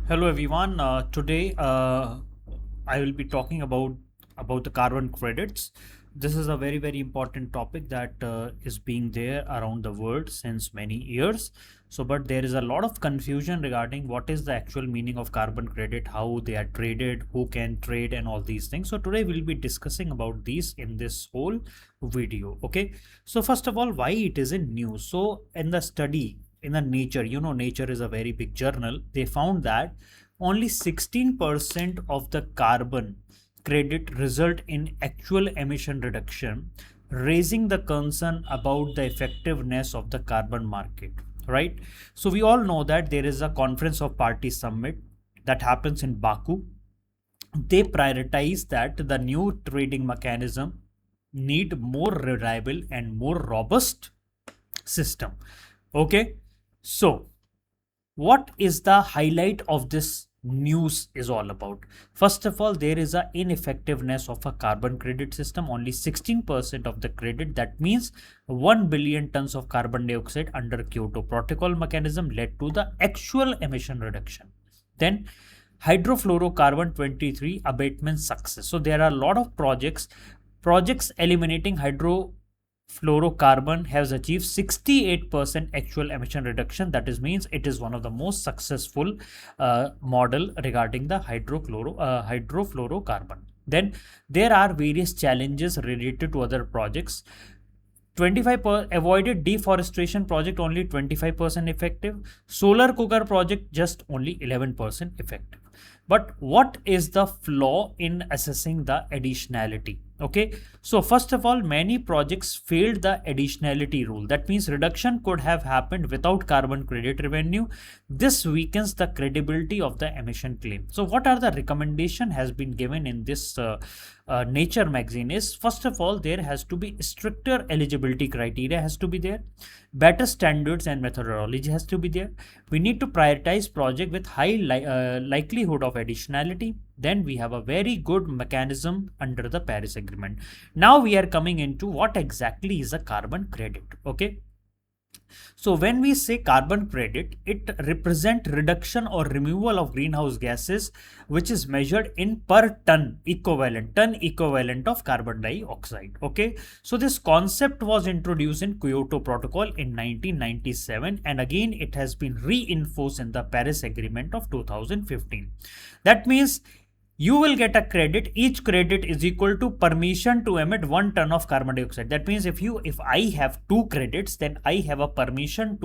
Hello everyone. Today I will be talking about the carbon credits. This is a very important topic that is being there around the world since many years. But there is a lot of confusion regarding what is the actual meaning of carbon credit, how they are traded, who can trade, and all these things. So today we'll be discussing about these in this whole video. Okay. So first of all, why it is in news? So in the study in the Nature, Nature is a very big journal. They found that only 16% of the carbon credit result in actual emission reduction, raising the concern about the effectiveness of the carbon market, right? So we all know that there is a conference of parties summit that happens in Baku. They prioritize that the new trading mechanism need more reliable and more robust system. Okay, so what is the highlight of this news is all about? First of all, there is a ineffectiveness of a carbon credit system. Only 16% of the credit, that means 1 billion tons of carbon dioxide under Kyoto Protocol mechanism, led to the actual emission reduction. Then hydrofluorocarbon 23 abatement success. So there are a lot of projects eliminating hydrofluorocarbon has achieved 68% actual emission reduction. That is means it is one of the most successful model regarding the hydrofluorocarbon. Then there are various challenges related to other projects. 25 avoided deforestation project, only 25% effective. Solar cooker project, just only 11% effective. But what is the flaw in assessing the additionality? Okay, so first of all, many projects failed the additionality rule. That means reduction could have happened without carbon credit revenue. This weakens the credibility of the emission claim. So what are the recommendation has been given in this Nature magazine is, first of all, there has to be stricter eligibility criteria has to be there, better standards and methodology has to be there. We need to prioritize project with high likelihood of additionality. Then we have a very good mechanism under the Paris Agreement. Now we are coming into what exactly is a carbon credit. Okay, so when we say carbon credit, it represent reduction or removal of greenhouse gases, which is measured in per ton equivalent of carbon dioxide. Okay, so this concept was introduced in Kyoto Protocol in 1997, and again it has been reinforced in the Paris Agreement of 2015. That means you will get a credit. Each credit is equal to permission to emit 1 ton of carbon dioxide. That means if I have 2 credits, then I have a permission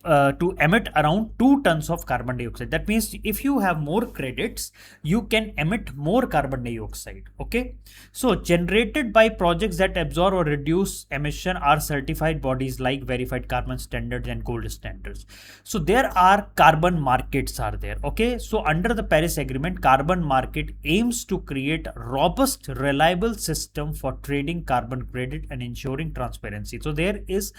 uh, to emit around 2 tons of carbon dioxide. That means if you have more credits, you can emit more carbon dioxide. Okay, so generated by projects that absorb or reduce emission are certified bodies like verified carbon standards and gold standards. So there are carbon markets are there. Okay, so under the Paris Agreement, carbon market aims to create a robust, reliable system for trading carbon credit and ensuring transparency. So there is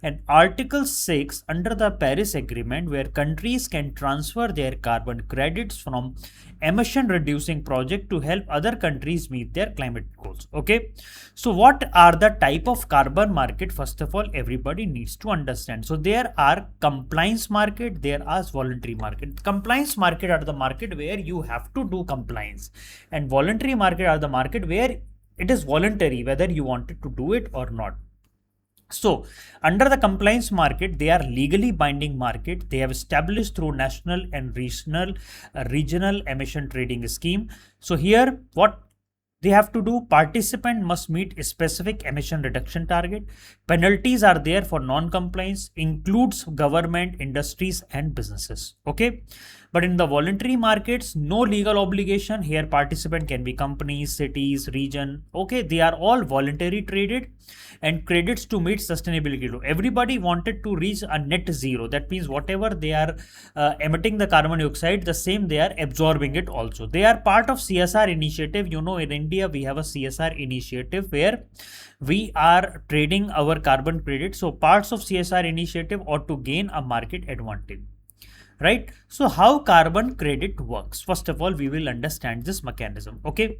an Article 6 under the Paris Agreement where countries can transfer their carbon credits from emission reducing project to help other countries meet their climate goals. Okay, so what are the type of carbon market? First of all, everybody needs to understand. So there are compliance market, there are voluntary market. Compliance market are the market where you have to do compliance, and voluntary market are the market where it is voluntary whether you wanted to do it or not. So under the compliance market, they are legally binding market. They have established through national and regional emission trading scheme. So here what they have to do, participant must meet a specific emission reduction target. Penalties are there for non-compliance, includes government, industries and businesses. Okay, but in the voluntary markets, no legal obligation. Here participant can be companies, cities, region. Okay, they are all voluntary traded, and credits to meet sustainability goal. Everybody wanted to reach a net zero. That means whatever they are emitting the carbon dioxide, the same they are absorbing it also. They are part of CSR initiative. In India we have a CSR initiative where we are trading our carbon credit. So parts of CSR initiative ought to gain a market advantage, right? So how carbon credit works? First of all, we will understand this mechanism. Okay,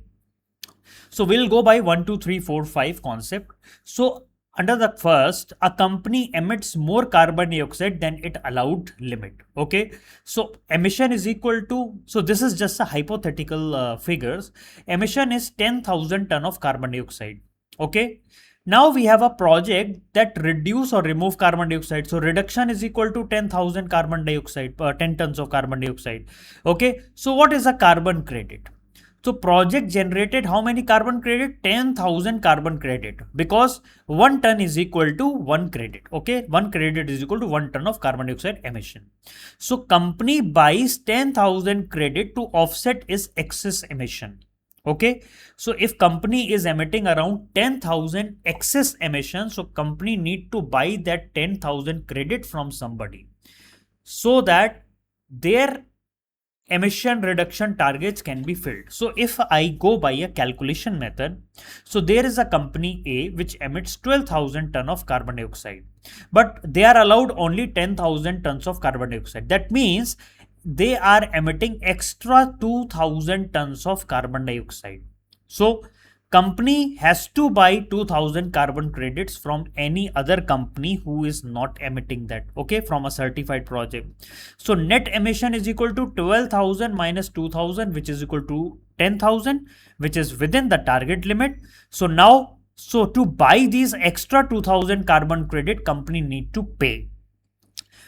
so we'll go by 1 2 3 4 5 concept. So Under the first, a company emits more carbon dioxide than it allowed limit. Okay, so emission is equal to, so this is just a hypothetical figures. Emission is 10,000 ton of carbon dioxide. Okay, now we have a project that reduce or remove carbon dioxide. So reduction is equal to 10,000 carbon dioxide, 10 tons of carbon dioxide. Okay, so what is a carbon credit? So project generated how many carbon credit? 10,000 carbon credit, because 1 ton is equal to 1 credit. Okay, 1 credit is equal to 1 ton of carbon dioxide emission. So company buys 10,000 credit to offset its excess emission. Okay, so if company is emitting around 10,000 excess emission, so company need to buy that 10,000 credit from somebody, so that their emission reduction targets can be filled. So if I go by a calculation method, so there is a company A which emits 12,000 ton of carbon dioxide, but they are allowed only 10,000 tons of carbon dioxide. That means they are emitting extra 2,000 tons of carbon dioxide. So company has to buy 2,000 carbon credits from any other company who is not emitting that, okay, from a certified project. So net emission is equal to 12,000 minus 2,000, which is equal to 10,000, which is within the target limit. So now, so to buy these extra 2,000 carbon credit, company need to pay.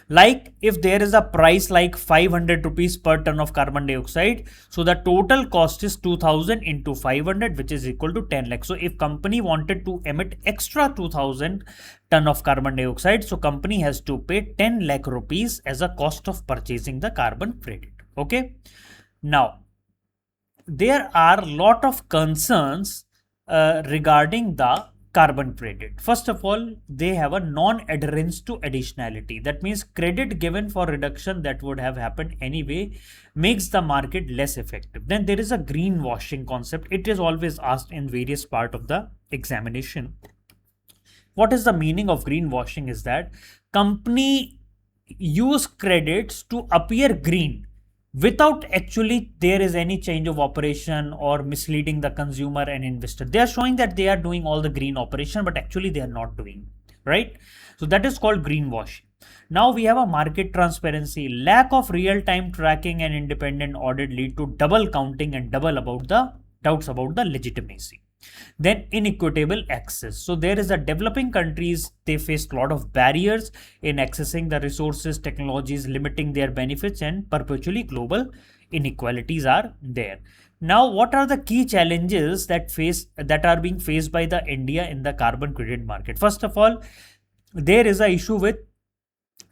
Like if there is a price like 500 rupees per ton of carbon dioxide, so the total cost is 2000 into 500, which is equal to 10 lakh. So if company wanted to emit extra 2000 ton of carbon dioxide, so company has to pay 10 lakh rupees as a cost of purchasing the carbon credit. Okay, now there are a lot of concerns regarding the carbon credit. First of all, they have a non-adherence to additionality. That means credit given for reduction that would have happened anyway makes the market less effective. Then there is a greenwashing concept. It is always asked in various part of the examination. What is the meaning of greenwashing? Is that company use credits to appear green without actually there is any change of operation or misleading the consumer and investor. They are showing that they are doing all the green operation, but actually they are not doing, right? So that is called greenwashing. Now we have a market transparency. Lack of real-time tracking and independent audit lead to double counting and double about the doubts about the legitimacy. Then inequitable access. So there is a developing countries, they face a lot of barriers in accessing the resources, technologies, limiting their benefits, and perpetually global inequalities are there. Now, what are the key challenges that are being faced by the India in the carbon credit market? First of all, there is a issue with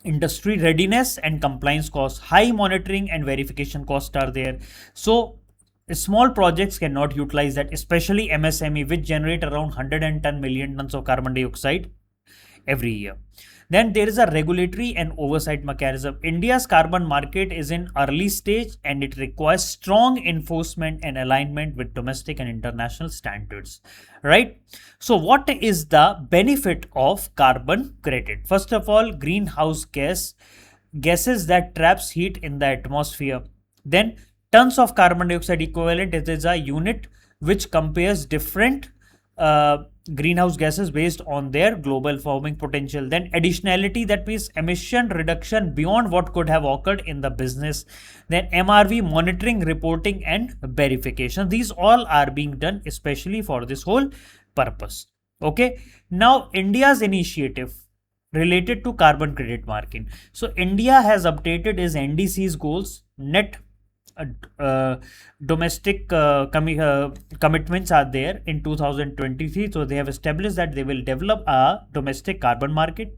industry readiness and compliance costs. High monitoring and verification costs are there. So small projects cannot utilize that, especially MSME, which generate around 110 million tons of carbon dioxide every year. Then there is a regulatory and oversight mechanism. India's carbon market is in early stage and it requires strong enforcement and alignment with domestic and international standards, right? So what is the benefit of carbon credit? First of all, greenhouse gases that traps heat in the atmosphere. Then tons of carbon dioxide equivalent, it is a unit which compares different greenhouse gases based on their global warming potential. Then additionality, that means emission reduction beyond what could have occurred in the business. Then MRV, monitoring, reporting and verification. These all are being done especially for this whole purpose. Okay, now India's initiative related to carbon credit market. So India has updated its NDC's goals. Net domestic commitments are there in 2023. So they have established that they will develop a domestic carbon market.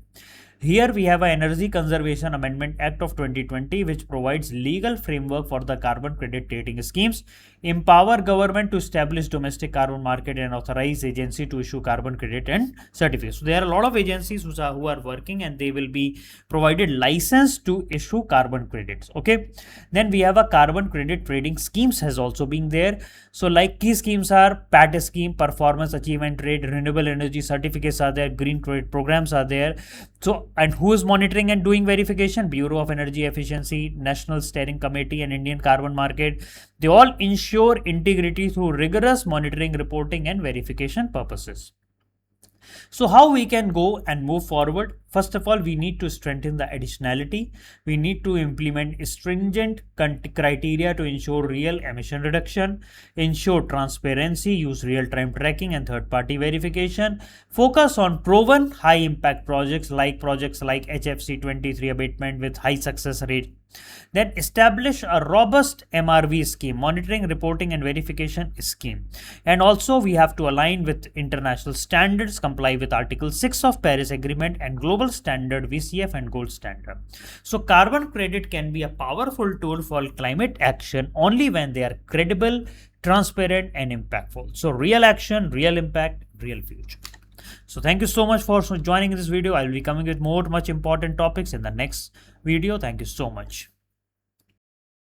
Here we have an Energy Conservation Amendment Act of 2020, which provides legal framework for the carbon credit trading schemes, empower government to establish domestic carbon market and authorize agency to issue carbon credit and certificates. So there are a lot of agencies who are working and they will be provided license to issue carbon credits. Okay. Then we have a carbon credit trading schemes has also been there. So like key schemes are PAT scheme, performance achievement trade, renewable energy certificates are there, green credit programs are there. So, and who is monitoring and doing verification? Bureau of Energy Efficiency, National Steering Committee and Indian Carbon Market. They all ensure integrity through rigorous monitoring, reporting and verification purposes. So how we can go and move forward? First of all, we need to strengthen the additionality. We need to implement stringent criteria to ensure real emission reduction, ensure transparency, use real-time tracking and third-party verification, focus on proven high-impact projects like HFC 23 abatement with high success rate. Then establish a robust MRV scheme, monitoring, reporting and verification scheme. And also we have to align with international standards, comply with Article 6 of Paris Agreement and global standard VCF and gold standard. So carbon credit can be a powerful tool for climate action only when they are credible, transparent and impactful. So real action, real impact, real future. So thank you so much for joining this video. I will be coming with much important topics in the next video. Thank you so much.